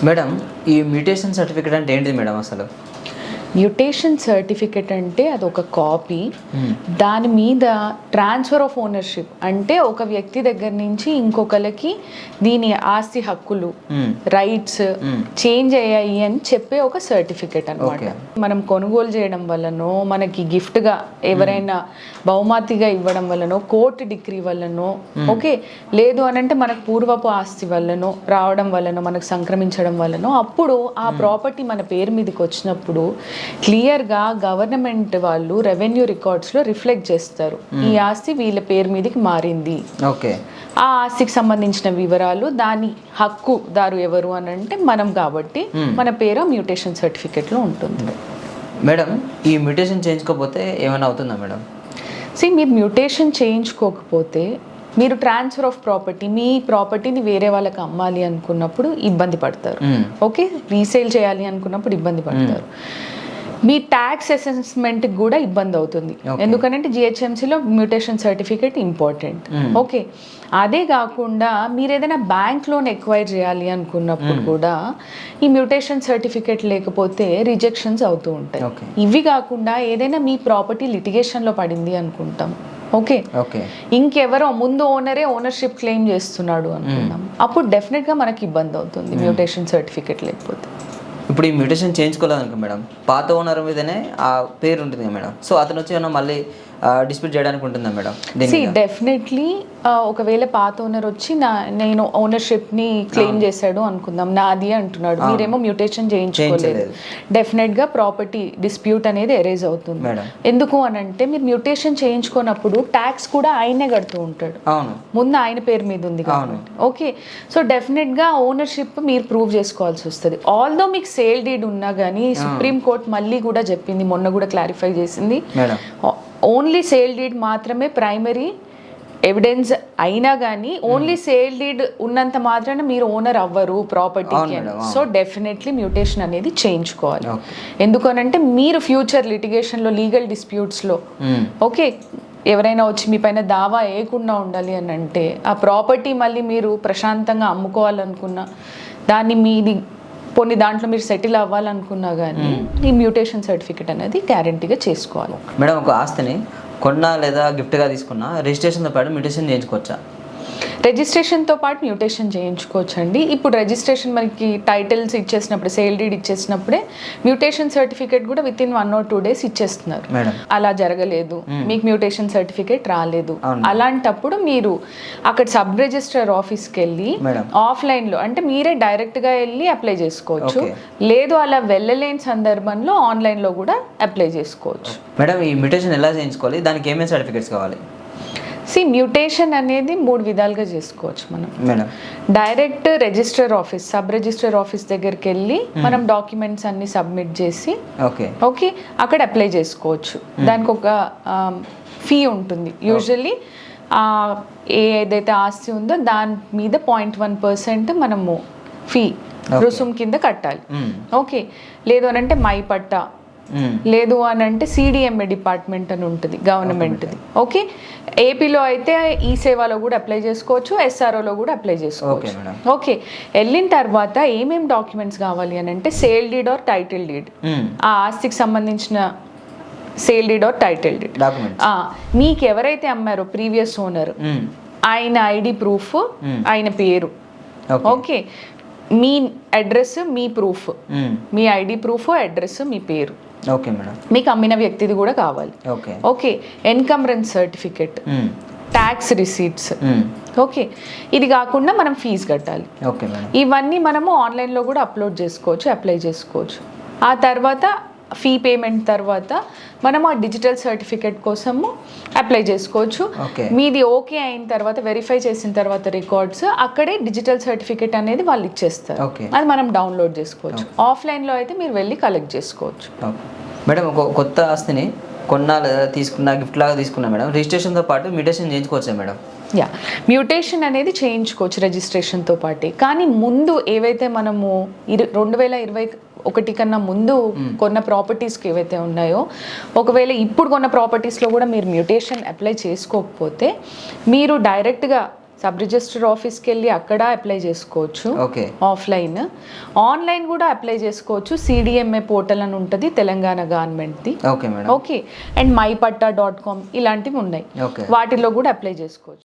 Madam, ఈ mutation certificate అంటే ఏంటిది మేడం అసలు? మ్యూటేషన్ సర్టిఫికెట్ అంటే అదొక కాపీ. దాని మీద ట్రాన్స్ఫర్ ఆఫ్ ఓనర్షిప్ అంటే ఒక వ్యక్తి దగ్గర నుంచి ఇంకొకరికి దీని ఆస్తి హక్కులు, రైట్స్ చేంజ్ అయ్యాయి అని చెప్పే ఒక సర్టిఫికెట్ అనమాట. మనం కొనుగోలు చేయడం వల్లనో, మనకి గిఫ్ట్గా ఎవరైనా బహుమతిగా ఇవ్వడం వల్లనో, కోర్టు డిగ్రీ వల్లనో, ఓకే, లేదు అని అంటే మనకు పూర్వపు ఆస్తి వల్లనో రావడం వల్లనో, మనకు సంక్రమించడం వల్లనో, అప్పుడు ఆ ప్రాపర్టీ మన పేరు మీదకి వచ్చినప్పుడు క్లియర్గా గవర్నమెంట్ వాళ్ళు రెవెన్యూ రికార్డ్స్లో రిఫ్లెక్ట్ చేస్తారు, ఈ ఆస్తి వీళ్ళ పేరు మీదకి మారింది. ఓకే. ఆ ఆస్తికి సంబంధించిన వివరాలు, దాని హక్కుదారు ఎవరు అని అంటే మనం కాబట్టి మన పేరు మ్యూటేషన్ సర్టిఫికెట్లో ఉంటుంది. మేడం, ఈ మ్యూటేషన్ చేయించుకోకపోతే ఏమైనా అవుతుందా మేడం? మీరు మ్యూటేషన్ చేయించుకోకపోతే మీరు ట్రాన్స్ఫర్ ఆఫ్ ప్రాపర్టీ, మీ ప్రాపర్టీని వేరే వాళ్ళకి అమ్మాలి అనుకున్నప్పుడు ఇబ్బంది పడతారు. ఓకే, రీసేల్ చేయాలి అనుకున్నప్పుడు ఇబ్బంది పడతారు. మీ ట్యాక్స్ అసెస్మెంట్కి కూడా ఇబ్బంది అవుతుంది, ఎందుకంటే జిహెచ్ఎంసీలో మ్యూటేషన్ సర్టిఫికేట్ ఇంపార్టెంట్. ఓకే, అదే కాకుండా మీరు ఏదైనా బ్యాంక్ లోన్ ఎక్వైర్ చేయాలి అనుకున్నప్పుడు కూడా ఈ మ్యూటేషన్ సర్టిఫికేట్ లేకపోతే రిజెక్షన్స్ అవుతూ ఉంటాయి. ఇవి కాకుండా ఏదైనా మీ ప్రాపర్టీ లిటిగేషన్లో పడింది అనుకుంటాం, ఓకే, ఇంకెవరో ముందు ఓనరే ఓనర్షిప్ క్లెయిమ్ చేస్తున్నాడు అనుకుంటాం, అప్పుడు డెఫినెట్గా మనకి ఇబ్బంది అవుతుంది మ్యూటేషన్ సర్టిఫికేట్ లేకపోతే. ఇప్పుడు ఈ మ్యూటేషన్ చేయించుకోలేదనుకో మేడం, పాత ఓనర్ మీదనే ఆ పేరు ఉంటుంది మేడం, సో అతను వచ్చి ఏమన్నా మళ్ళీ డిస్ప్యూట్ చేయడానికి ఉంటుందా మేడం? డెఫినెట్లీ ఒకవేళ పాత ఓనర్ వచ్చి నేను ఓనర్షిప్ని క్లెయిమ్ చేశాడు అనుకుందాం, నాది అంటున్నాడు, మీరేమో మ్యూటేషన్ చేయించుకోలేదు, డెఫినెట్గా ప్రాపర్టీ డిస్ప్యూట్ అనేది ఎరేజ్ అవుతుంది. ఎందుకు అని అంటే మీరు మ్యూటేషన్ చేయించుకున్నప్పుడు ట్యాక్స్ కూడా ఆయనే కడుతూ ఉంటాడు, ముందు ఆయన పేరు మీద ఉంది కాబట్టి. ఓకే, సో డెఫినెట్గా ఓనర్షిప్ మీరు ప్రూవ్ చేసుకోవాల్సి వస్తుంది. ఆల్దో మీకు సేల్ డీడ్ ఉన్నా కానీ సుప్రీం కోర్ట్ మళ్ళీ కూడా చెప్పింది, మొన్న కూడా క్లారిఫై చేసింది, ఓన్లీ సేల్ డీడ్ మాత్రమే ప్రైమరీ ఎవిడెన్స్ అయినా కానీ ఓన్లీ సేల్ డీడ్ ఉన్నంత మాత్రాన మీరు ఓనర్ అవ్వరు ప్రాపర్టీకి. సో డెఫినెట్లీ మ్యూటేషన్ అనేది చేయించుకోవాలి. ఎందుకనంటే మీరు ఫ్యూచర్ లిటిగేషన్లో, లీగల్ డిస్ప్యూట్స్లో, ఓకే, ఎవరైనా వచ్చి మీ పైన దావా వేయకుండా ఉండాలి అని అంటే, ఆ ప్రాపర్టీ మళ్ళీ మీరు ప్రశాంతంగా అమ్ముకోవాలనుకున్నా, దాన్ని మీది కొన్ని దాంట్లో మీరు సెటిల్ అవ్వాలనుకున్నా కానీ ఈ మ్యూటేషన్ సర్టిఫికేట్ అనేది గ్యారంటీగా చేసుకోవాలి. మేడం, ఒక ఆస్తిని కొన్నా లేదా గిఫ్ట్గా తీసుకున్నా రిజిస్ట్రేషన్తో పాటు మ్యూటేషన్ చేయించుకోవచ్చా? రిజిస్ట్రేషన్తో పాటు మ్యూటేషన్ చేయించుకోవచ్చు అండి. ఇప్పుడు రిజిస్ట్రేషన్ మనకి టైటిల్స్ ఇచ్చేసినప్పుడు, సేల్ డీడ్ ఇచ్చేసినప్పుడే మ్యూటేషన్ సర్టిఫికేట్ కూడా విత్ ఇన్ 1 or 2 days ఇచ్చేస్తున్నారు. అలా జరగలేదు, మీకు మ్యూటేషన్ సర్టిఫికేట్ రాలేదు, అలాంటప్పుడు మీరు అక్కడ సబ్ రిజిస్ట్రార్ ఆఫీస్కి వెళ్ళి ఆఫ్లైన్లో అంటే మీరే డైరెక్ట్గా వెళ్ళి అప్లై చేసుకోవచ్చు, లేదు అలా వెళ్ళలేని సందర్భంలో ఆన్లైన్లో కూడా అప్లై చేసుకోవచ్చు. మేడం, ఈ మ్యూటేషన్ ఎలా చేయించుకోవాలి, దానికి ఏమేమి సర్టిఫికేట్స్ కావాలి? మ్యూటేషన్ అనేది 3 విధాలుగా చేసుకోవచ్చు మనం. Direct register office, sub register office దగ్గరికి వెళ్ళి మనం డాక్యుమెంట్స్ అన్ని సబ్మిట్ చేసి ఓకే అక్కడ అప్లై చేసుకోవచ్చు. దానికి ఒక ఫీ ఉంటుంది. యూజువల్లీ ఏదైతే ఆస్తి ఉందో దాని మీద 0.1% మనము ఫీ రుసుం కింద కట్టాలి. ఓకే, లేదు అని అంటే మై పట్టా, లేదు అని అంటే సిడిఎంఏ డిపార్ట్మెంట్ అని ఉంటుంది గవర్నమెంట్ది. ఓకే, ఏపీలో అయితే ఈ సేవలో కూడా అప్లై చేసుకోవచ్చు, ఎస్ఆర్ఓలో కూడా అప్లై చేసుకోవచ్చు. ఓకే, వెళ్ళిన తర్వాత ఏమేమి డాక్యుమెంట్స్ కావాలి అని అంటే sale deed or title deed, ఆ ఆస్తికి సంబంధించిన sale deed or title deed, మీకు ఎవరైతే అమ్మారో ప్రీవియస్ ఓనర్ ఆయన ఐడి ప్రూఫ్, ఆయన పేరు, ఓకే, మీ అడ్రస్, మీ ప్రూఫ్, మీ ఐడి ప్రూఫ్, అడ్రస్, మీ పేరు, ఓకే మేడం, మీకు అమ్మిన వ్యక్తిది కూడా కావాలి. Okay, encumbrance certificate, tax receipts, okay, ఇది కాకుండా మనం ఫీజు కట్టాలి. ఇవన్నీ మనము ఆన్లైన్లో కూడా అప్లోడ్ చేసుకోవచ్చు, అప్లై చేసుకోవచ్చు. ఆ తర్వాత ఫీ పేమెంట్ తర్వాత మనం ఆ డిజిటల్ సర్టిఫికేట్ కోసము అప్లై చేసుకోవచ్చు. మీది ఓకే అయిన తర్వాత, వెరిఫై చేసిన తర్వాత రికార్డ్స్, అక్కడే డిజిటల్ సర్టిఫికేట్ అనేది వాళ్ళు ఇచ్చేస్తారు, అది మనం డౌన్లోడ్ చేసుకోవచ్చు. ఆఫ్లైన్లో అయితే మీరు వెళ్ళి కలెక్ట్ చేసుకోవచ్చు. మేడం, ఒక కొత్త ఆస్తిని కొన్నా లేదా తీసుకున్నా, గిఫ్ట్ లాగా తీసుకున్నా మేడం, రిజిస్ట్రేషన్తో పాటు మ్యూటేషన్ చేయించుకోవచ్చా మేడం? మ్యూటేషన్ అనేది చేయించుకోవచ్చు రిజిస్ట్రేషన్తో పాటు. కానీ ముందు ఏవైతే మనము 2021 కన్నా ముందు కొన్న ప్రాపర్టీస్కి ఏవైతే ఉన్నాయో, ఒకవేళ ఇప్పుడు కొన్న ప్రాపర్టీస్లో కూడా మీరు మ్యూటేషన్ అప్లై చేసుకోకపోతే మీరు డైరెక్ట్గా సబ్ రిజిస్టర్ ఆఫీస్కి వెళ్ళి అక్కడ అప్లై చేసుకోవచ్చు ఓకే ఆఫ్లైన్. ఆన్లైన్ కూడా అప్లై చేసుకోవచ్చు. CDMA పోర్టల్ అని ఉంటుంది తెలంగాణ గవర్నమెంట్ది. Okay madam. Okay, and mypatta.com ఇలాంటివి ఉన్నాయి, ఓకే వాటిలో కూడా అప్లై చేసుకోవచ్చు.